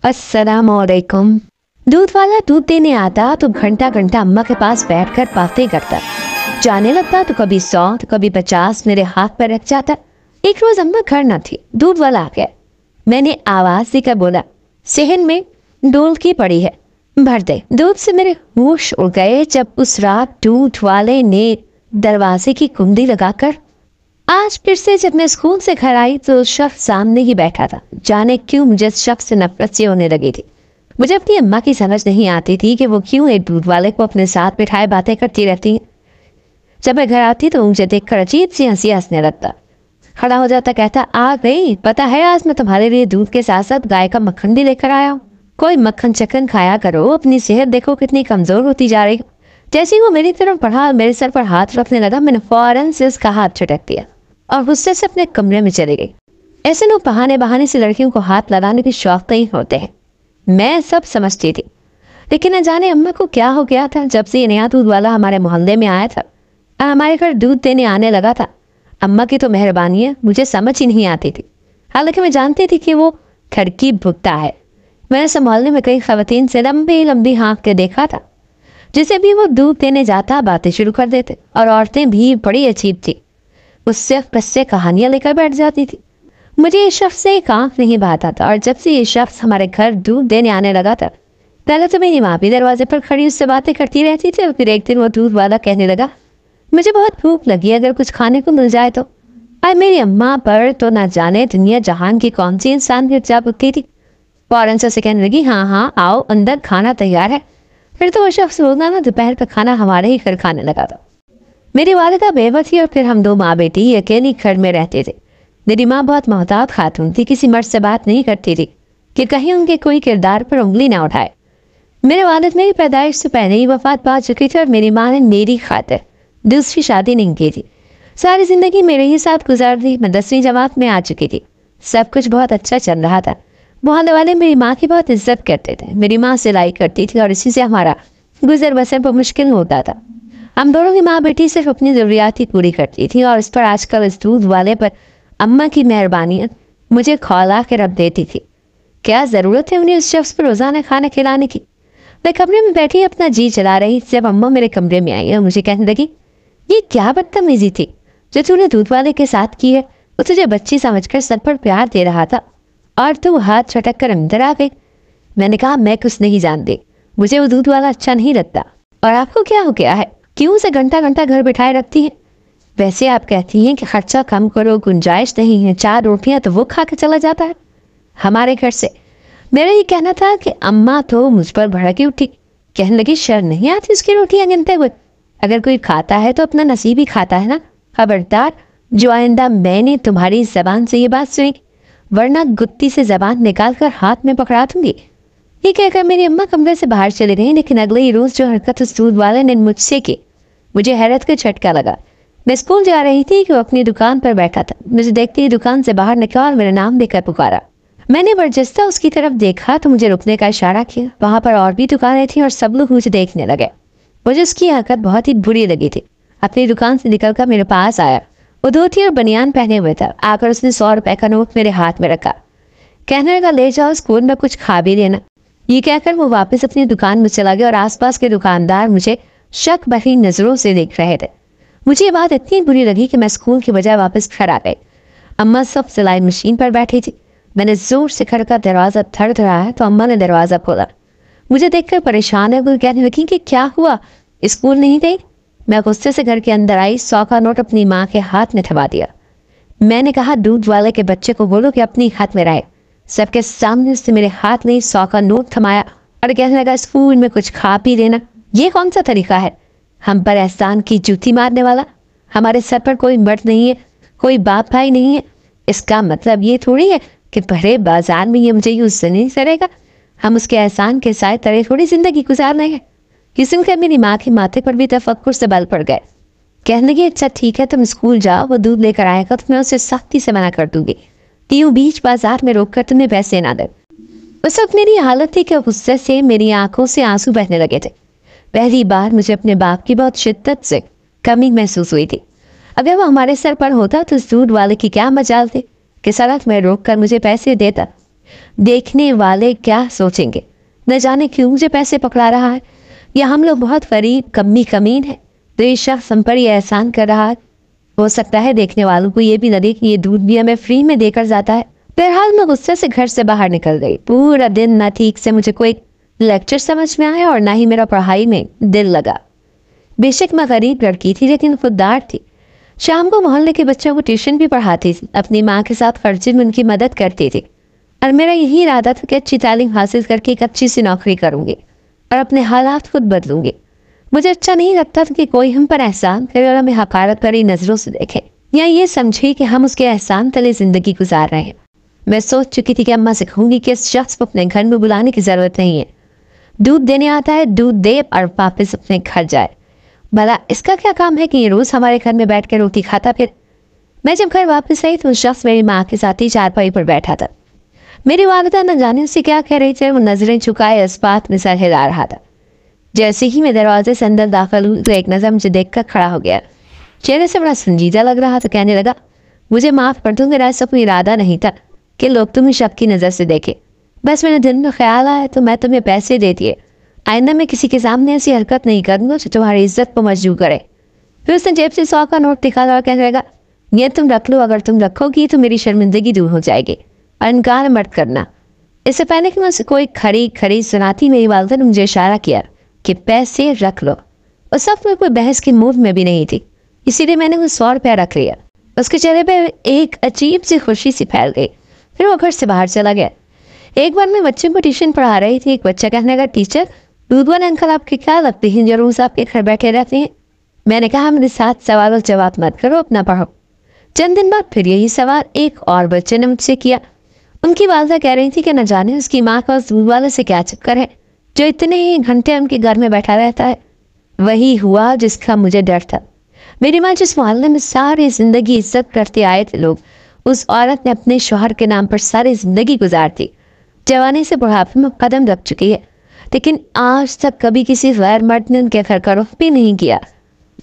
अस्सलाम वालेकुम। दूध वाला दूध देने आता तो घंटा घंटा अम्मा के पास बैठकर बातें करता। जाने लगता तो कभी 100 तो कभी 50 मेरे हाथ पर रख जाता। एक रोज अम्मा घर न थी, दूध वाला आ गया। मैंने आवाज देकर बोला, सेहन में डोल की पड़ी है, भर दे। दूध से मेरे होश उड़ गए जब उस रात दूध वाले ने दरवाजे की कुंडी लगाकर। आज फिर से जब मैं स्कूल से घर आई तो शख्स सामने ही बैठा था। जाने क्यों मुझे इस शख्स से नफरत सी होने लगी थी। मुझे अपनी अम्मा की समझ नहीं आती थी कि वो क्यों एक दूध वाले को अपने साथ बिठाए बातें करती रहती हैं। जब मैं घर आती तो मुझे देखकर अजीब सी हंसी हंसने लगता। खड़ा हो जाता, कहता, आ गई, पता है आज मैं तुम्हारे लिए दूध के साथ साथ गाय का मक्खन भी लेकर आया हूँ। कोई मक्खन चक्खन खाया करो, अपनी सेहत देखो कितनी कमजोर होती जा रही। जैसे ही वो मेरी तरफ बढ़ा, मेरे सर पर हाथ रखने लगा, मैंने फौरन से उसका हाथ झटक दिया और गुस्से से अपने कमरे में चली गई। ऐसे लोग बहाने बहाने से लड़कियों को हाथ लगाने के शौक नहीं होते हैं। मैं सब समझती थी, लेकिन न जाने अम्मा को क्या हो गया था। जब से ये नया दूध वाला हमारे मोहल्ले में आया था, हमारे घर दूध देने आने लगा था। अम्मा की तो मेहरबानी है, मुझे समझ ही नहीं आती थी। हालांकि मैं जानती थी कि वो घर की भुगता है। मैंने इस मोहल्ले में कई खवातीन से लंबी लंबी हाँक के देखा था। जिसे भी वो दूध देने जाता बातें शुरू कर देते, और औरतें भी बड़ी अजीब थी। उससे बस कहानियां लेकर बैठ जाती थी। मुझे इस शख्स से एक आंख नहीं बहाता था, और जब से ये शख्स हमारे घर दूध देने आने लगा था, पहले तो मेरी माँ भी दरवाजे पर खड़ी उससे बातें करती रहती थी। और फिर एक दिन वो दूध वाला कहने लगा, मुझे बहुत भूख लगी, अगर कुछ खाने को मिल जाए तो। और मेरी अम्मा पर तो ना जाने दुनिया जहान की कौन सी इंसान गिर जा उठती थी। फौरन से कहने लगी, हाँ हाँ आओ अंदर, खाना तैयार है। फिर तो वो शख्स रोना ना दोपहर का खाना हमारे ही घर खाने लगा था। मेरी वालिदा बेवा थी और फिर हम दो माँ बेटी अकेली घर में रहते थे। मेरी माँ बहुत मोहतात खातून थी, किसी मर्द से बात नहीं करती थी कि कहीं उनके कोई किरदार पर उंगली ना उठाए। मेरे वालिद मेरी पैदाइश से पहले ही वफात पा चुकी थी और मेरी माँ ने मेरी खातिर दूसरी शादी नहीं की थी। सारी जिंदगी मेरे ही साथ गुजार दी। मैं 10वीं जमात में आ चुकी थी। सब कुछ बहुत अच्छा चल रहा था। मोहल्ले वाले मेरी माँ की बहुत इज्जत करते थे। मेरी माँ सिलाई करती थी और इसी से हमारा गुजर बसर पर मुश्किल होता था। हम दोनों की माँ बेटी सिर्फ अपनी ज़रूरियात ही पूरी करती थी, और इस पर आजकल इस दूध वाले पर अम्मा की मेहरबानी मुझे खौला के रख देती थी। क्या ज़रूरत है उन्हें उस शख्स पर रोज़ाना खाना खिलाने की। मैं कमरे में बैठी अपना जी चला रही जब अम्मा मेरे कमरे में आई और मुझे कहने लगी, ये क्या बदतमीजी थी जो तूने दूध वाले के साथ की है। वो तुझे बच्ची समझकर सर पर प्यार दे रहा था और तू हाथ छटक कर अंदर आ गई। मैंने कहा, मैं कुछ नहीं जानती, मुझे वो दूध वाला अच्छा नहीं लगता। और आपको क्या हो गया है, क्यों से घंटा घंटा घर बिठाए रखती हैं। वैसे आप कहती हैं कि खर्चा कम करो, गुंजाइश नहीं है, 4 रोटियां तो वो खा के चला जाता है हमारे घर से। मेरा ये कहना था कि अम्मा तो मुझ पर भड़की उठी। कहने लगी, शर्म नहीं आती उसकी रोटियां गिनते हुए। अगर कोई खाता है तो अपना नसीब ही खाता है ना। खबरदार, जो आइंदा मैंने तुम्हारी जबान से ये बात सुनी, वरना गुत्ती से जबान निकाल कर हाथ में पकड़ा दूंगी। ये कहकर मेरी अम्मा कमरे से बाहर चली गई। लेकिन अगले ही रोज जो हरकत उस दूध वाले ने मुझसे की, मुझे हैरत का झटका लगा। मैं स्कूल जा रही थी कि वो अपनी दुकान पर बैठा था। मुझे देखते ही दुकान से बाहर निकला और मेरा नाम देकर पुकारा। मैंने बरजस्ता उसकी तरफ देखा तो मुझे रुकने का इशारा किया। वहां पर और भी दुकानें थी और सब लोग मुझे देखने लगे। मुझे उसकी हरकत बहुत ही बुरी लगी थी। अपनी दुकान से निकलकर मेरे पास आया। वो धोती और बनियान पहने हुए था। आकर उसने 100 रुपए का नोट मेरे हाथ में रखा। कहने लगा, ले जाओ, स्कूल में कुछ खा भी लेना। ये कहकर वो वापस अपनी दुकान में चला गया और आसपास के दुकानदार मुझे शक भरी नजरों से देख रहे थे। मुझे ये बात इतनी बुरी लगी कि मैं स्कूल के बजाय वापस घर आ गई। अम्मा सब सिलाई मशीन पर बैठी थी। मैंने जोर से घर का दरवाजा धड़धड़ाया तो अम्मा ने दरवाजा खोला। मुझे देखकर परेशान है वो कहने लगी कि क्या हुआ, स्कूल नहीं गई। मैं गुस्से से घर के अंदर आई, 100 का नोट अपनी माँ के हाथ में थमा दिया। मैंने कहा, दूध वाले के बच्चे को बोलो कि अपनी हाथ में रहे। सबके सामने उसने मेरे हाथ में 100 का नोट थमाया और कहने लगा, स्कूल में कुछ खा पी लेना। ये कौन सा तरीका है हम पर एहसान की जूती मारने वाला। हमारे सर पर कोई मर्द नहीं है, कोई बाप भाई नहीं है। इसका मतलब ये थोड़ी है कि भरे बाजार में ये मुझे यूज नहीं करेगा। हम उसके एहसान के साथ तरह थोड़ी जिंदगी गुजारना है। किसी ने मेरी माँ के माथे पर भी तफक्कुर से बल पड़ गए। कहने लगी, अच्छा ठीक है, तुम स्कूल जाओ, वो दूध लेकर आएगा तो मैं उसे सख्ती से मना कर दूंगी कि यूं बीच बाजार में रोक कर तुम्हें पैसे ना दे। उस वक्त मेरी हालत थी कि गुस्से से मेरी आंखों से आंसू बहने लगे थे। पहली बार मुझे अपने बाप की बहुत शिद्दत से कमी महसूस हुई थी। अगर वो हमारे सर पर होता तो इस दूध वाले की क्या मजाल थी कि सड़क में रोक कर मुझे पैसे देता। دیکھنے والے کیا سوچیں گے؟ نہ جانے کیوں مجھے پیسے پکڑا رہا ہے، یا ہم لوگ بہت غریب کمین ہے تو یہ شخص ہم پر یہ احسان کر رہا ہے۔ ہو سکتا ہے دیکھنے والوں کو یہ بھی نہ دیکھ کہ یہ دودھ بھی ہمیں فری میں دے کر جاتا ہے۔ بہرحال میں غصے سے گھر سے باہر نکل گئی۔ پورا دن نہ ٹھیک سے مجھے کوئی لیکچر سمجھ میں آیا اور نہ ہی میرا پڑھائی میں دل لگا۔ بے شک میں غریب لڑکی تھی لیکن خوددار تھی۔ شام کو محلے کے بچوں کو ٹیوشن بھی پڑھاتی تھی، اپنی ماں کے ساتھ خرچے میں ان کی مدد کرتی تھی، اور میرا یہی ارادہ تھا کہ اچھی تعلیم حاصل کر کے ایک اچھی سی نوکری کروں گی اور اپنے حالات خود بدلوں گی۔ مجھے اچھا نہیں لگتا تھا کہ کوئی ہم پر احسان کرے اور ہمیں حقارت بھری نظروں سے دیکھے، یا یہ سمجھے کہ ہم اس کے احسان تلے زندگی گزار رہے ہیں۔ میں سوچ چکی تھی کہ اماں سے کہوں گی کہ اس شخص کو اپنے گھر میں بلانے کی ضرورت نہیں ہے، دودھ دینے آتا ہے دودھ دے اور واپس اپنے گھر جائے۔ بھلا اس کا کیا کام ہے کہ یہ روز ہمارے گھر میں بیٹھ کے روٹی کھاتا پھر؟ میں جب گھر واپس آئی تو اس شخص میری ماں کے ساتھ ہی چارپائی پر بیٹھا تھا۔ میری والدہ نہ جانے اسے کیا کہہ رہی تھی، وہ نظریں چکائے اس بات میں سر ہلا رہا تھا۔ جیسے ہی میں دروازے سے اندر داخل ہوئی تو ایک نظر مجھے دیکھ کر کھڑا ہو گیا، چہرے سے بڑا سنجیدہ لگ رہا تو کہنے لگا، مجھے معاف کر دو، میرا ایسا کوئی ارادہ نہیں تھا کہ لوگ تمہیں شک کی نظر سے دیکھے، بس میرے دل میں خیال آیا تو میں تمہیں پیسے دیتی ہے، آئندہ میں کسی کے سامنے ایسی حرکت نہیں کروں گا جو تمہاری عزت کو مجروح کرے۔ پھر اس نے جیب سے 100 کا نوٹ نکالا اور کہنے لگا، یہ تم رکھ لو، اگر تم رکھو گی تو میری شرمندگی دور ہو جائے گی، اور انکار مت کرنا۔ اس سے پہلے کہ میں اسے کوئی کھڑی سناتی، میری والدہ نے مجھے اشارہ کیا کہ پیسے رکھ لو۔ اس وقت میں کوئی بحث کی موڈ میں بھی نہیں تھی، اسی لیے میں نے وہ 100 روپیہ رکھ لیا۔ اس کے چہرے پہ ایک عجیب سی خوشی سی پھیل گئی، پھر وہ گھر سے باہر چلا گیا۔ ایک بار میں بچوں کو ٹیوشن پڑھا رہی تھی، ایک بچہ کہنے لگا، ٹیچر دودھ والے انکل آپ کے کیا لگتے ہیں جو روز آپ کے گھر بیٹھے رہتے ہیں؟ میں نے کہا، میرے ساتھ سوال و جواب مت کرو، اپنا پڑھو۔ چند دن بعد پھر یہی سوال ایک اور بچے نے مجھ سے کیا۔ ان کی والدہ کہہ رہی تھی کہ نہ جانے اس کی ماں کا اس دودھ والے سے کیا چکر ہے جو اتنے ہی گھنٹے ان کے گھر میں بیٹھا رہتا ہے۔ وہی ہوا جس کا مجھے ڈر تھا۔ میری ماں جس محلے میں ساری زندگی عزت کرتے آئے تھے لوگ، اس عورت نے اپنے شوہر کے نام پر ساری زندگی گزار دی، جوانی سے بڑھاپے میں قدم رکھ چکی ہے، لیکن آج تک کبھی کسی غیر مرد نے ان کے گھر کا رخ بھی نہیں کیا۔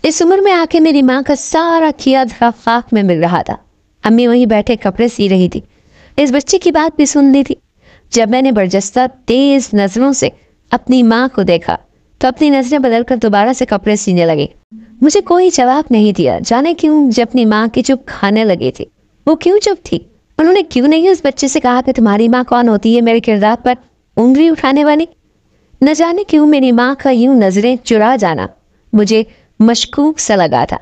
اس عمر میں آ کے میری ماں کا سارا کیا دھرا خاک میں مل رہا تھا۔ امی وہیں بیٹھے کپڑے سی رہی تھی، اس بچے کی بات بھی سن لی تھی۔ جب میں نے برجستہ تیز نظروں سے اپنی ماں کو دیکھا تو اپنی نظریں بدل کر دوبارہ سے کپڑے سینے لگے۔ مجھے کوئی جواب نہیں دیا، جانے کیوں مجھے اپنی ماں کی چپ کھانے لگی تھی۔ وہ کیوں چپ تھی؟ انہوں نے کیوں نہیں اس بچے سے کہا کہ تمہاری ماں کون ہوتی ہے میرے کردار پر انگلی اٹھانے والی؟ نہ جانے کیوں میری ماں کا یوں نظریں چرا جانا مجھے مشکوک سا لگا تھا۔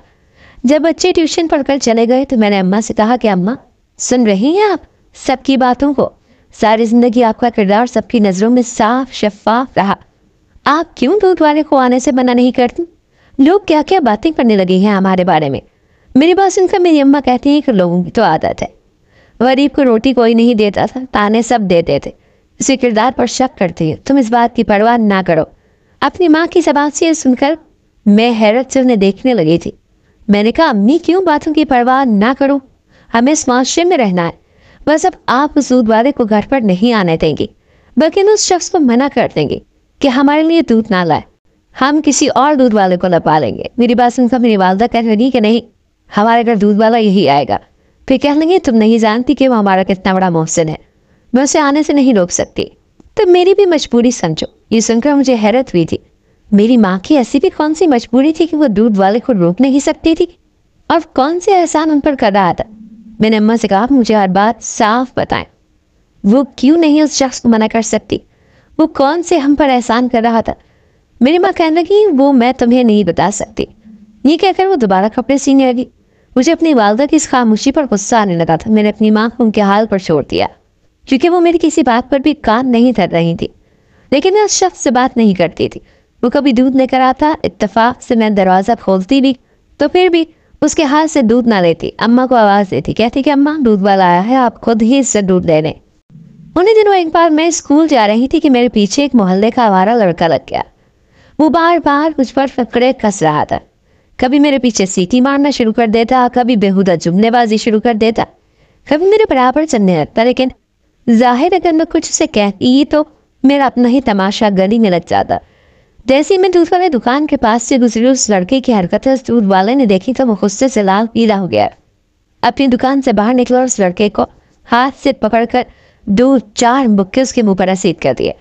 جب بچے ٹیوشن پڑھ کر چلے گئے تو میں نے اماں سے کہا کہ اماں، سن رہی ہیں آپ سب کی باتوں کو؟ ساری زندگی آپ کا کردار سب کی نظروں میں صاف شفاف رہا، آپ کیوں دودھ والے کو آنے سے منع نہیں کرتی؟ لوگ کیا کیا باتیں کرنے لگے ہیں ہمارے بارے میں۔ میری بات سن کر میری اماں کہتی ہیں کہ لوگوں کی تو عادت ہے، غریب کو روٹی کوئی نہیں دیتا تھا، تانے سب دیتے تھے، اسی کردار پر شک کرتی ہے، تم اس بات کی پرواہ نہ کرو۔ اپنی ماں کی زبان سے یہ سن کر میں حیرت سے انہیں دیکھنے لگی تھی۔ میں نے کہا، امی کیوں باتوں کی پرواہ نہ کرو، ہمیں اس معاشرے میں رہنا ہے، بس اب آپ اس دودھ والے کو گھر پر نہیں آنے دیں گی، بلکہ اس شخص کو منع کر دیں گے کہ ہمارے لیے دودھ نہ لائے، ہم کسی اور دودھ والے کو لپا لیں گے۔ میری بات سن کر میری والدہ کہنے لگی کہ نہیں، ہمارے گھر دودھ والا یہی آئے گا۔ پھر کہنے لگی، تم نہیں جانتی کہ وہ ہمارا کتنا بڑا محسن ہے، میں اسے آنے سے نہیں روک سکتی، تو میری بھی مجبوری سمجھو۔ یہ سن کر مجھے حیرت ہوئی تھی، میری ماں کی ایسی بھی کون سی مجبوری تھی کہ وہ دودھ والے کو روک نہیں سکتی تھی، اور کون سے احسان ان پر کر رہا تھا؟ میں نے اماں سے کہا، مجھے ہر بات صاف بتائیں، وہ کیوں نہیں اس شخص کو منع کر سکتی؟ وہ کون سے ہم پر احسان کر رہا تھا؟ میری ماں کہنے لگی، وہ میں تمہیں نہیں بتا سکتی۔ یہ کہہ کر وہ دوبارہ کپڑے سینے لگی۔ مجھے اپنی والدہ کی اس خاموشی پر غصہ آنے لگا تھا۔ میں نے اپنی ماں کو ان کے حال پر چھوڑ دیا، کیونکہ وہ میری کسی بات پر بھی کان نہیں دھر رہی تھی، لیکن میں اس شخص سے بات نہیں کرتی تھی۔ وہ کبھی دودھ لے کر آتا، اتفاق سے میں دروازہ کھولتی بھی تو پھر بھی اس کے ہاتھ سے دودھ نہ لیتی، اماں کو آواز دیتی، کہتی کہ اماں دودھ والا آیا ہے، آپ خود ہی اس سے دودھ لے لیں۔ انہیں دنوں ایک بار میں اسکول جا رہی تھی کہ میرے پیچھے ایک محلے کا آوارہ لڑکا لگ گیا۔ وہ بار بار مجھ پر فقرے کس رہا تھا، کبھی میرے پیچھے سیٹی مارنا شروع کر دیتا، کبھی بےہودہ جملے بازی شروع کر دیتا، کبھی میرے برابر چلنے لگتا، لیکن ظاہر اگر میں کچھ اسے کہتی تو میرا اپنا ہی تماشا گلی میں لگ جاتا۔ جیسے میں دودھ والے دکان کے پاس سے گزری، اس لڑکے کی حرکتیں اس دودھ والے نے دیکھی تو وہ غصے سے لال پیلا ہو گیا۔ اپنی دکان سے باہر نکلا اور اس لڑکے کو ہاتھ سے پکڑ کر दो चार मुक्के उसके मुंह पर रसीद कर दिए।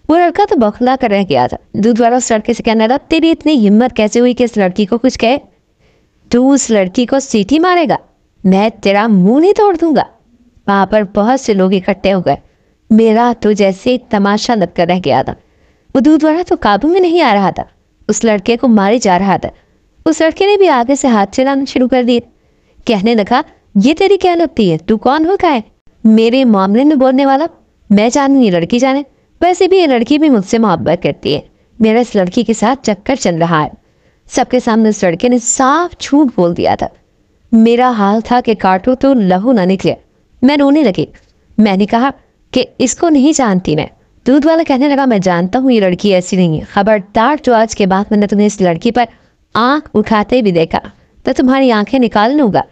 वो लड़का तो बौखला कर रह गया था। दूध वाला उस लड़के से कहने लगा, तेरी इतनी हिम्मत कैसे हुई कि इस लड़की को कुछ कहे? तू उस लड़की को सीटी मारेगा? मैं तेरा मुंह नहीं तोड़ दूंगा। वहां पर बहुत से लोग इकट्ठे हो गए। मेरा तो जैसे तमाशा लग कर रह गया था। वो दूध वाला तो काबू में नहीं आ रहा था, उस लड़के को मारे जा रहा था। उस लड़के ने भी आगे से हाथ चलाना शुरू कर दिए। कहने लगा, ये तेरी क्या लगती है? तू कौन होता है मेरे मामले में बोलने वाला? मैं जानू, ये लड़की जाने। वैसे भी ये लड़की भी मुझसे मोहब्बत करती है। मेरा इस लड़की के साथ चक्कर चल रहा है। सबके सामने उस लड़के ने साफ झूठ बोल दिया था। मेरा हाल था कि काटो तो लहू ना निकले। मैं रोने लगी। मैंने कहा कि इसको नहीं जानती मैं। दूध वाला कहने लगा, मैं जानता हूँ ये लड़की ऐसी नहीं है। खबरदार, जो आज के बाद मैंने तुम्हें इस लड़की पर आंख उठाते भी देखा तो तुम्हारी आंखें निकाल लूंगा।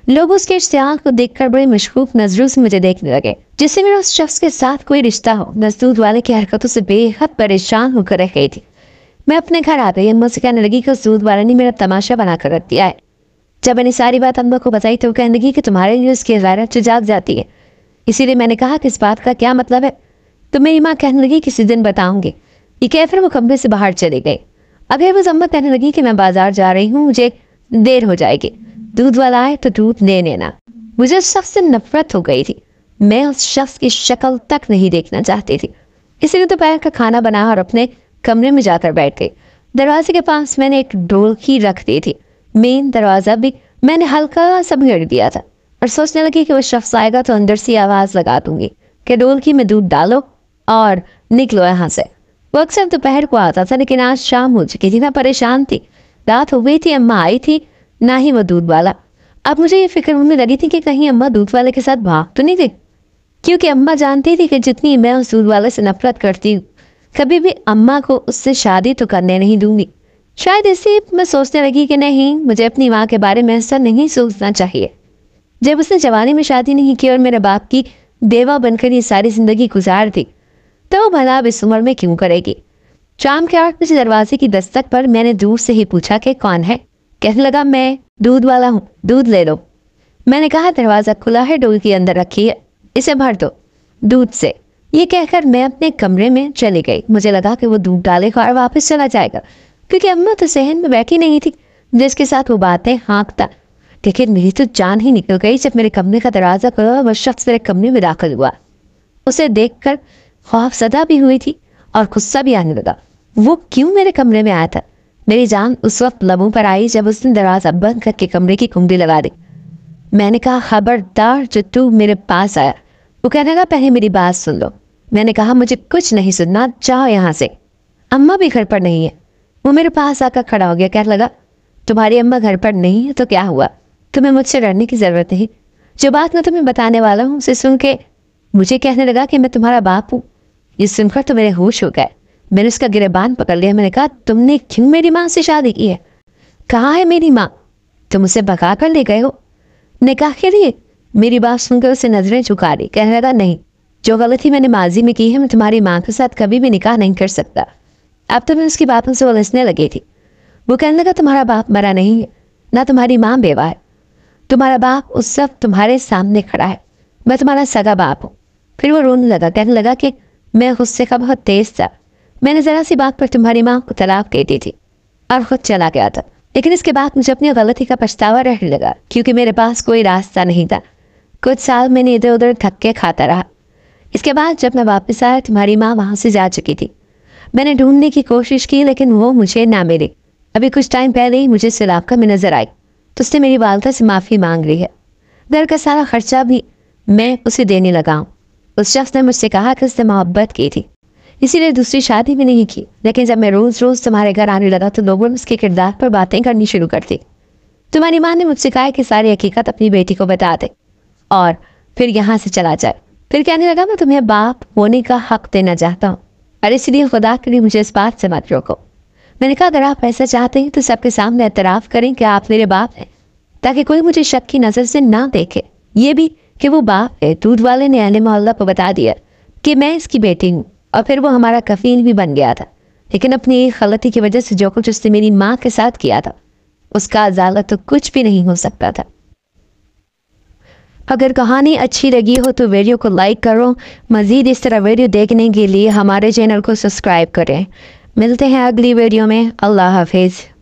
लोग उसके इश्तियाल को देखकर बड़े मशकूक नजरों से मुझे देखने लगे, जिससे मेरा उस शख्स के साथ कोई रिश्ता हो। दूध वाले की हरकतों से बेहद परेशान होकर रह गई थी। मैं अपने घर आ गई। अम्मा से कहने लगी कि उस दूध वाले ने मेरा तमाशा बना कर रख दिया है। जब मैंने सारी बात अम्मा को बताई तो वो कहने लगी कि तुम्हारे लिए उसकी गैरत जाग जाती है, इसीलिए मैंने कहा कि इस बात का क्या मतलब है। तो मेरी माँ कहने लगी, किसी दिन बताऊंगी। ये कह फिर वो कमरे से बाहर चली गई। अगर वो अम्मा कहने लगी कि मैं बाजार जा रही हूँ, मुझे देर हो जाएगी, दूध वाला आए तो दूध ले लेना। मुझे उस शख्स से नफरत हो गई थी। मैं उस शख्स की शक्ल तक नहीं देखना चाहती थी। इसलिए दोपहर का खाना बना और अपने कमरे में जाकर बैठ गई। दरवाजे के पास मैंने एक ढोलकी रख दी थी। मेन दरवाज़ा भी मैंने हल्का सा घेर दिया था और सोचने लगी कि वो शख्स आएगा तो अंदर से आवाज़ लगा दूंगी कि ढोलकी में दूध डालो और निकलो यहाँ से। वो अक्सर दोपहर को आता था, लेकिन आज शाम हो चुकी थी। मैं परेशान थी। रात हो गई थी, अम्मा आई थी ना ही वो दूध वाला। अब मुझे ये फिक्र होने लगी थी कि कहीं अम्मा दूध वाले के साथ भाग तो नहीं गई, क्योंकि अम्मा जानती थी कि जितनी मैं उस दूध वाले से नफरत करती हूँ, कभी भी अम्मा को उससे शादी तो करने नहीं दूंगी। शायद इससे मैं सोचने लगी कि नहीं, मुझे अपनी माँ के बारे में ऐसा नहीं सोचना चाहिए। जब उसने जवानी में शादी नहीं की और मेरे बाप की देवा बनकर ये सारी जिंदगी गुजार दी, तो वो भला अब इस उम्र में क्यों करेगी। शाम के 8 बजे दरवाजे की दस्तक पर मैंने दूर से ही पूछा कि कौन है। कहने लगा, मैं दूध वाला हूँ, दूध ले लो। मैंने कहा, दरवाज़ा खुला है, डोल के अंदर रखी है, इसे भर दो दूध से। ये कहकर मैं अपने कमरे में चली गई। मुझे लगा कि वो दूध डालेगा और वापस चला जाएगा, क्योंकि अम्मा तो सहन में बैठी नहीं थी जिसके साथ वो बातें हाँकता। लेकिन मेरी तो जान ही निकल गई जब मेरे कमरे का दरवाज़ा खुला, वो शख्स मेरे कमरे में दाखिल हुआ। उसे देखकर खौफज़दा भी हुई थी और गुस्सा भी आने लगा। वो क्यों मेरे कमरे में आया था? मेरी जान उस वक्त लबों पर आई जब उसने दरवाज़ा बंद करके कमरे की कुंडी लगा दी। मैंने कहा, खबरदार जो तू मेरे पास आया। वो कहने लगा, पहले मेरी बात सुन लो। मैंने कहा, मुझे कुछ नहीं सुनना, जाओ यहाँ से। अम्मा भी घर पर नहीं है। वो मेरे पास आकर खड़ा हो गया। कहने लगा, तुम्हारी अम्मा घर पर नहीं है तो क्या हुआ? तुम्हें मुझसे डरने की ज़रूरत नहीं। जो बात मैं तुम्हें बताने वाला हूँ उसे सुन के मुझे कहने लगा कि मैं तुम्हारा बाप हूँ। ये सुनकर तो मेरे होश हो गए। मैंने उसका गिरबान पकड़ लिया। मैंने कहा, तुमने क्यों मेरी माँ से शादी की है? कहाँ है मेरी माँ? तुम उसे भगा कर ले गए हो निकाह के लिए। मेरी बात सुनकर उसे नजरें झुका दी। कहने लगा, नहीं, जो गलती मैंने माजी में की है, मैं तुम्हारी माँ के साथ कभी भी निकाह नहीं कर सकता। अब तो मैं उसकी बातों से उलझने लगी थी। वो कहने लगा, तुम्हारा बाप मरा नहीं है, ना तुम्हारी माँ बेवा है। तुम्हारा बाप उस वक्त तुम्हारे सामने खड़ा है। मैं तुम्हारा सगा बाप हूँ। फिर वो रोने लगा। कहने लगा कि मैं गुस्से का बहुत तेज था। मैंने ज़रा सी बात पर तुम्हारी माँ को तलाक दे दी थी और खुद चला गया था। लेकिन इसके बाद मुझे अपनी गलती का पछतावा रहने लगा, क्योंकि मेरे पास कोई रास्ता नहीं था। कुछ साल मैंने इधर उधर धक्के खाता रहा। इसके बाद जब मैं वापस आया, तुम्हारी माँ वहाँ से जा चुकी थी। मैंने ढूंढने की कोशिश की, लेकिन वो मुझे ना मिली। अभी कुछ टाइम पहले ही मुझे इस इलाके में नजर आई तो उसने मेरी वालदा से माफ़ी मांग ली है। घर का सारा खर्चा भी मैं उसे देने लगा हूँ। उस शख्स ने मुझसे कहा कि उससे मोहब्बत की थी, इसीलिए दूसरी शादी भी नहीं की। लेकिन जब मैं रोज़ रोज़ तुम्हारे घर आने लगा तो लोगों ने उसके किरदार पर बातें करनी शुरू कर दी। तुम्हारी माँ ने मुझसे कहा कि सारी हकीकत अपनी बेटी को बता दे और फिर यहाँ से चला जाए। फिर कहने लगा, मैं तुम्हें बाप होने का हक देना चाहता हूँ और इसलिए खुदा के लिए मुझे इस बात से मत रोको। मैंने कहा, अगर आप ऐसा चाहते हैं तो सबके सामने एतराफ़ करें कि आप मेरे बाप हैं, ताकि कोई मुझे शक की नज़र से ना देखे। ये भी कि वो बाप है। दूध वाले ने अहले मोहल्ला को बता दिया कि मैं इसकी बेटी हूँ और फिर वो हमारा कफील भी बन गया था। लेकिन अपनी एक गलती की वजह से जो कुछ उसने मेरी माँ के साथ किया था, उसका अजाला तो कुछ भी नहीं हो सकता था। اگر کہانی اچھی لگی ہو تو ویڈیو کو لائک کرو. مزید اس طرح ویڈیو دیکھنے کے لیے ہمارے چینل کو سبسکرائب کریں. ملتے ہیں اگلی ویڈیو میں. اللہ حافظ.